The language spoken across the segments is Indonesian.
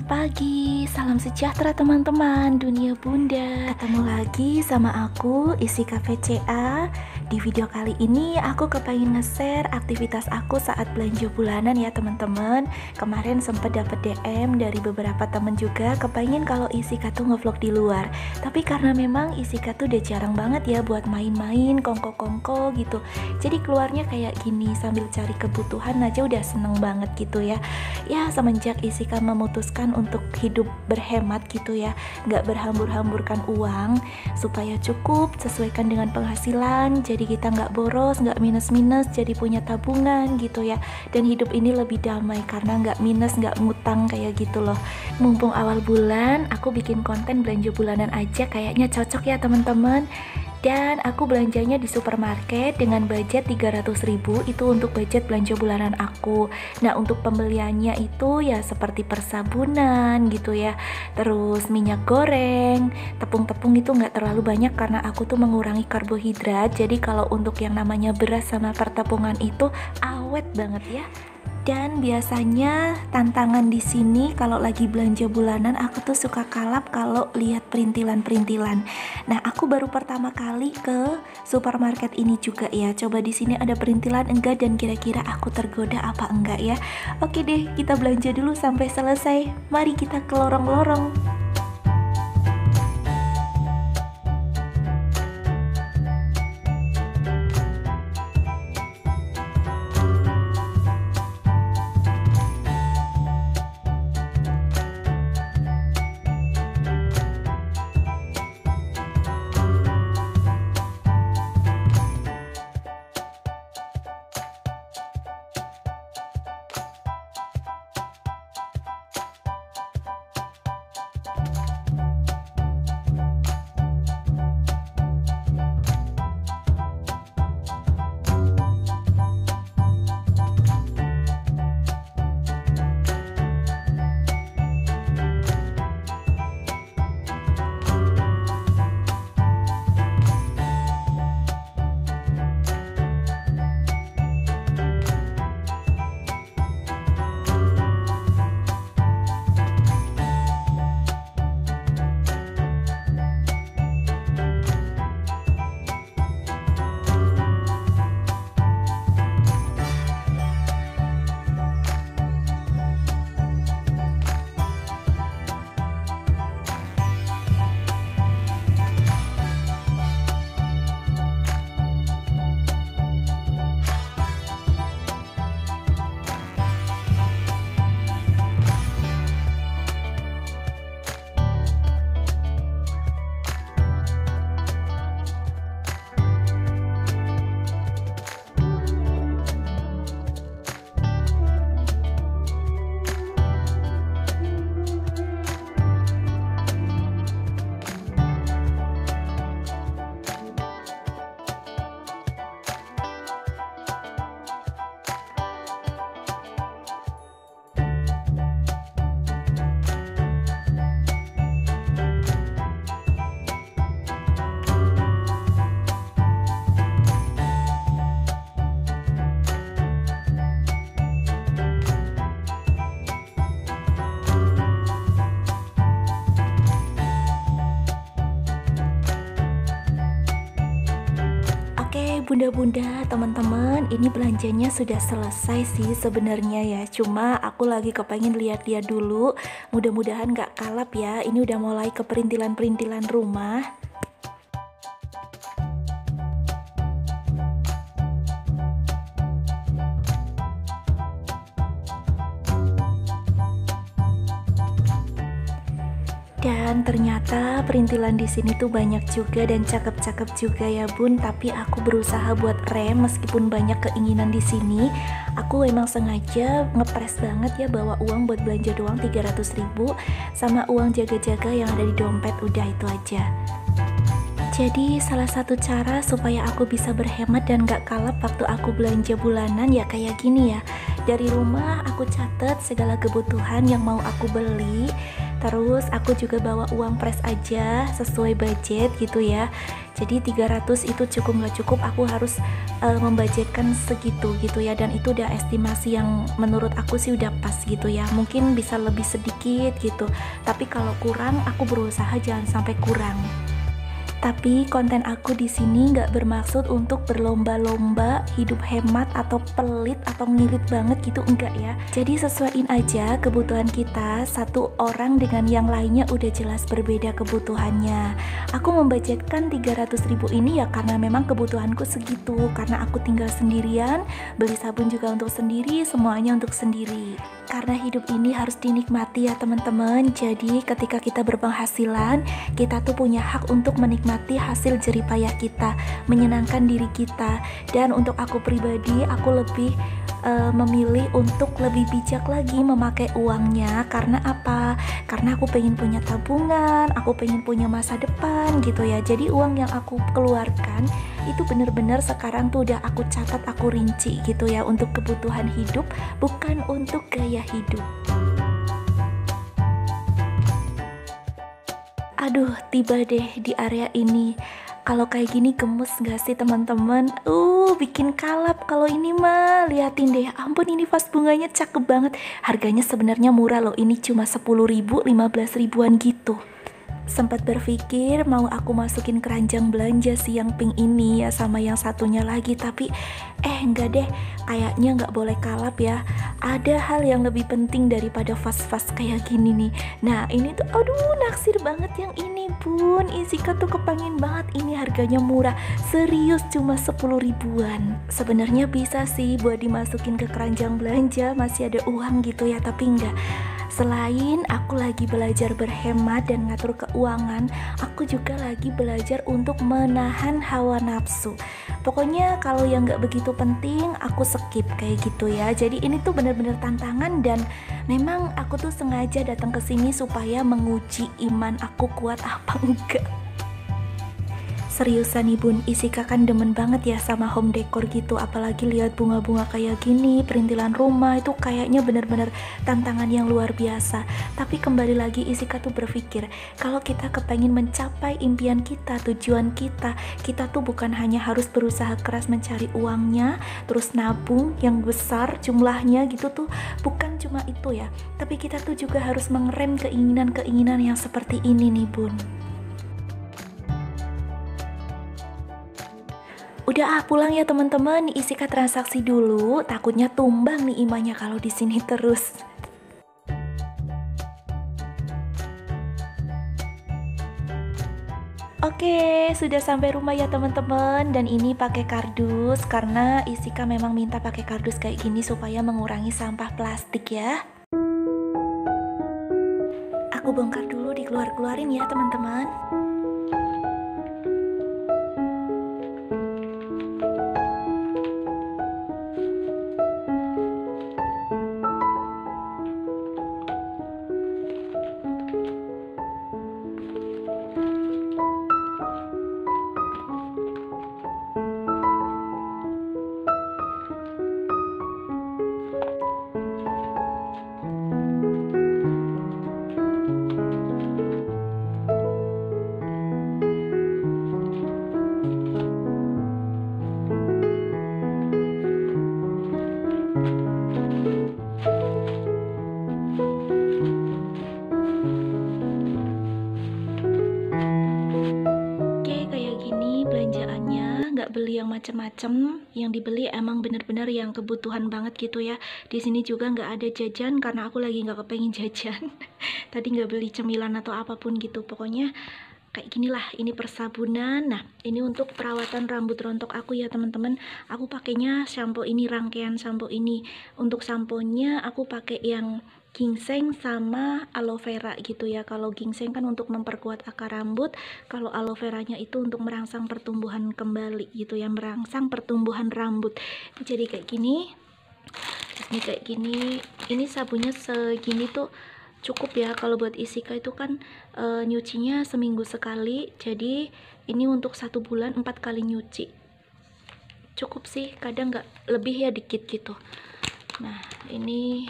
Selamat pagi, salam sejahtera teman-teman dunia bunda. Ketemu lagi sama aku, Isi KVCA. Di video kali ini aku kepengen nge-share aktivitas aku saat belanja bulanan ya teman-teman. Kemarin sempat dapat DM dari beberapa temen juga kepengen kalau Isika tuh ngevlog di luar. Tapi karena memang Isika tuh udah jarang banget ya buat main-main, kongko-kongko gitu. Jadi keluarnya kayak gini sambil cari kebutuhan aja udah seneng banget gitu ya. Ya semenjak Isika memutuskan untuk hidup berhemat gitu ya, nggak berhambur-hamburkan uang supaya cukup sesuaikan dengan penghasilan, jadi kita nggak boros, nggak minus-minus, jadi punya tabungan gitu ya, dan hidup ini lebih damai karena nggak minus, nggak ngutang kayak gitu loh. Mumpung awal bulan, aku bikin konten belanja bulanan aja kayaknya cocok ya teman-teman. Dan aku belanjanya di supermarket dengan budget 300.000 itu untuk budget belanja bulanan aku. Nah untuk pembeliannya itu ya seperti persabunan gitu ya, terus minyak goreng, tepung-tepung itu nggak terlalu banyak karena aku tuh mengurangi karbohidrat. Jadi kalau untuk yang namanya beras sama pertepungan itu awet banget ya. Dan biasanya tantangan di sini kalau lagi belanja bulanan aku tuh suka kalap kalau lihat perintilan-perintilan. Nah, aku baru pertama kali ke supermarket ini juga ya. Coba di sini ada perintilan enggak dan kira-kira aku tergoda apa enggak ya. Oke deh, kita belanja dulu sampai selesai. Mari kita ke lorong-lorong. Bunda-bunda, teman-teman, ini belanjanya sudah selesai sih sebenarnya ya. Cuma aku lagi kepengen lihat-lihat dulu. Mudah-mudahan gak kalap ya. Ini udah mulai ke perintilan-perintilan rumah. Dan ternyata perintilan di sini tuh banyak juga dan cakep-cakep juga ya bun. Tapi aku berusaha buat rem meskipun banyak keinginan di sini. Aku emang sengaja ngepres banget ya bawa uang buat belanja doang 300.000 sama uang jaga-jaga yang ada di dompet, udah itu aja. Jadi salah satu cara supaya aku bisa berhemat dan gak kalap waktu aku belanja bulanan ya kayak gini ya. Dari rumah aku catat segala kebutuhan yang mau aku beli. Terus aku juga bawa uang pres aja sesuai budget gitu ya. Jadi 300 itu cukup nggak cukup, aku harus membudgetkan segitu gitu ya. Dan itu udah estimasi yang menurut aku sih udah pas gitu ya. Mungkin bisa lebih sedikit gitu, tapi kalau kurang aku berusaha jangan sampai kurang. Tapi konten aku di sini nggak bermaksud untuk berlomba-lomba hidup hemat atau pelit atau ngirit banget gitu, enggak ya. Jadi sesuaiin aja kebutuhan kita, satu orang dengan yang lainnya udah jelas berbeda kebutuhannya. Aku membudgetkan 300.000 ini ya karena memang kebutuhanku segitu, karena aku tinggal sendirian, beli sabun juga untuk sendiri, semuanya untuk sendiri. Karena hidup ini harus dinikmati ya teman-teman. Jadi ketika kita berpenghasilan, kita tuh punya hak untuk menikmati hasil jerih payah kita, menyenangkan diri kita. Dan untuk aku pribadi, aku lebih memilih untuk lebih bijak lagi memakai uangnya. Karena apa? Karena aku pengen punya tabungan, aku pengen punya masa depan gitu ya. Jadi uang yang aku keluarkan itu bener-bener sekarang tuh udah aku catat, aku rinci gitu ya, untuk kebutuhan hidup, bukan untuk gaya hidup. Aduh, tiba deh di area ini. Kalau kayak gini gemes gak sih teman-teman? Bikin kalap kalau ini mah. Liatin deh, ampun ini vas bunganya cakep banget. Harganya sebenarnya murah loh, ini cuma 10.000, 15 ribuan gitu. Sempat berpikir mau aku masukin keranjang belanja sih yang pink ini ya, sama yang satunya lagi, tapi enggak deh, kayaknya nggak boleh kalap ya. Ada hal yang lebih penting daripada vas-vas kayak gini nih. Nah ini tuh aduh naksir banget yang ini bun. Isika tuh kepengen banget, ini harganya murah, serius cuma 10 ribuan. Sebenarnya bisa sih buat dimasukin ke keranjang belanja, masih ada uang gitu ya, tapi enggak. Selain aku lagi belajar berhemat dan ngatur keuangan, aku juga lagi belajar untuk menahan hawa nafsu. Pokoknya kalau yang gak begitu penting aku skip kayak gitu ya. Jadi ini tuh bener-bener tantangan, dan memang aku tuh sengaja datang ke sini supaya menguji iman aku kuat apa enggak. Seriusan nih bun, Isika kan demen banget ya sama home decor gitu. Apalagi lihat bunga-bunga kayak gini, perintilan rumah itu kayaknya bener-bener tantangan yang luar biasa. Tapi kembali lagi Isika tuh berpikir, kalau kita kepengen mencapai impian kita, tujuan kita, kita tuh bukan hanya harus berusaha keras mencari uangnya, terus nabung yang besar jumlahnya gitu tuh, bukan cuma itu ya. Tapi kita tuh juga harus mengerem keinginan-keinginan yang seperti ini nih bun. Udah pulang ya teman-teman, Isika transaksi dulu, takutnya tumbang nih imannya kalau di sini terus. Oke, sudah sampai rumah ya teman-teman, dan ini pakai kardus karena Isika memang minta pakai kardus kayak gini supaya mengurangi sampah plastik ya. Aku bongkar dulu, dikeluarin ya teman-teman. Beli yang macam-macam, yang dibeli emang bener-bener yang kebutuhan banget gitu ya. Di sini juga nggak ada jajan karena aku lagi nggak kepengen jajan. Tadi nggak beli cemilan atau apapun gitu. Pokoknya kayak ginilah. Ini persabunan. Nah ini untuk perawatan rambut rontok aku ya teman-teman. Aku pakainya shampoo ini, rangkaian shampoo ini. Untuk samponya aku pakai yang ginseng sama aloe vera gitu ya. Kalau ginseng kan untuk memperkuat akar rambut, kalau aloe veranya itu untuk merangsang pertumbuhan kembali gitu ya, merangsang pertumbuhan rambut. Jadi kayak gini, ini kayak gini. Ini sabunnya segini tuh cukup ya. Kalau buat Isika itu kan nyucinya seminggu sekali, jadi ini untuk 1 bulan 4 kali nyuci, cukup sih, kadang nggak lebih ya, dikit gitu. Nah ini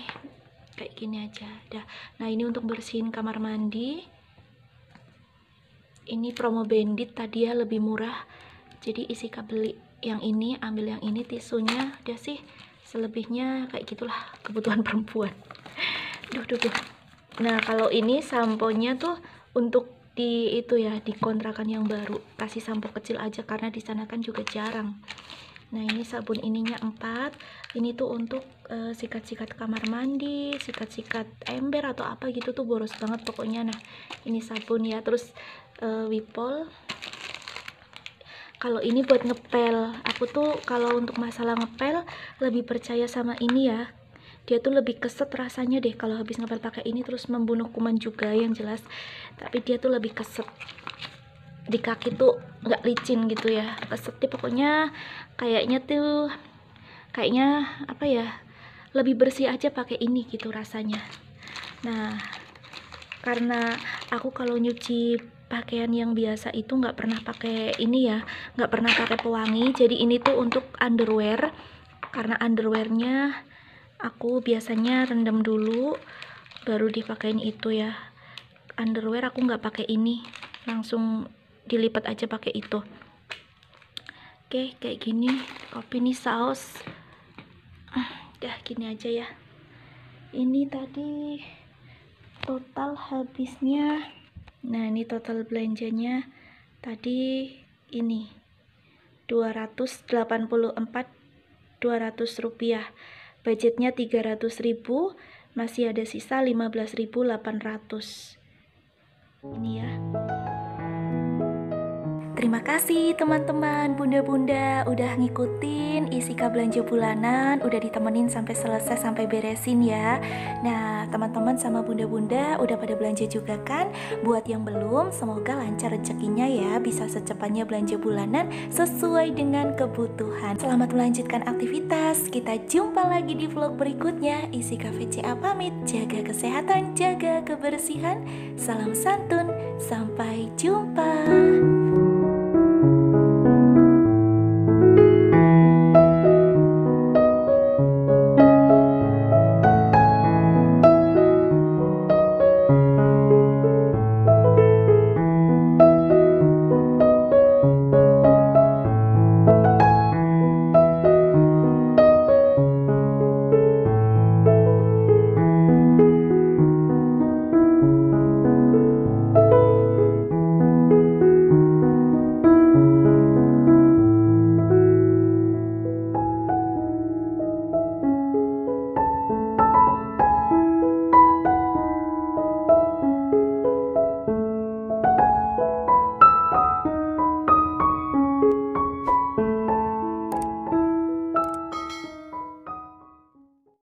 kayak gini aja dah. Nah ini untuk bersihin kamar mandi, ini promo Bandit tadi ya, lebih murah. Jadi Isika beli yang ini, ambil yang ini, tisunya udah sih, selebihnya kayak gitulah kebutuhan perempuan. Duh. Nah kalau ini samponya tuh untuk di itu ya, di kontrakan yang baru kasih sampo kecil aja karena di sana kan juga jarang. Nah ini sabun ininya 4, ini tuh untuk sikat-sikat kamar mandi, sikat-sikat ember atau apa gitu tuh boros banget pokoknya. Nah ini sabun ya, terus Wipol. Kalau ini buat ngepel, aku tuh kalau untuk masalah ngepel lebih percaya sama ini ya, dia tuh lebih keset rasanya deh kalau habis ngepel pakai ini, terus membunuh kuman juga yang jelas, tapi dia tuh lebih keset di kaki tuh, nggak licin gitu ya, keset deh pokoknya. Kayaknya apa ya, lebih bersih aja pakai ini gitu rasanya. Nah karena aku kalau nyuci pakaian yang biasa itu nggak pernah pakai ini ya, nggak pernah pakai pewangi, jadi ini tuh untuk underwear. Karena underwearnya aku biasanya rendam dulu baru dipakein itu ya. Underwear aku nggak pakai ini, langsung dilipat aja pakai itu. Oke kayak gini. Kopi nih saus, dah gini aja ya. Ini tadi total habisnya, nah ini total belanjanya tadi ini 284.200 rupiah, budgetnya 300.000, masih ada sisa 15.800 ini ya. Terima kasih teman-teman, bunda-bunda udah ngikutin Isika belanja bulanan, udah ditemenin sampai selesai, sampai beresin ya. Nah teman-teman sama bunda-bunda udah pada belanja juga kan? Buat yang belum, semoga lancar rezekinya ya, bisa secepatnya belanja bulanan sesuai dengan kebutuhan. Selamat melanjutkan aktivitas, kita jumpa lagi di vlog berikutnya. Isika VCA pamit, jaga kesehatan, jaga kebersihan, salam santun, sampai jumpa.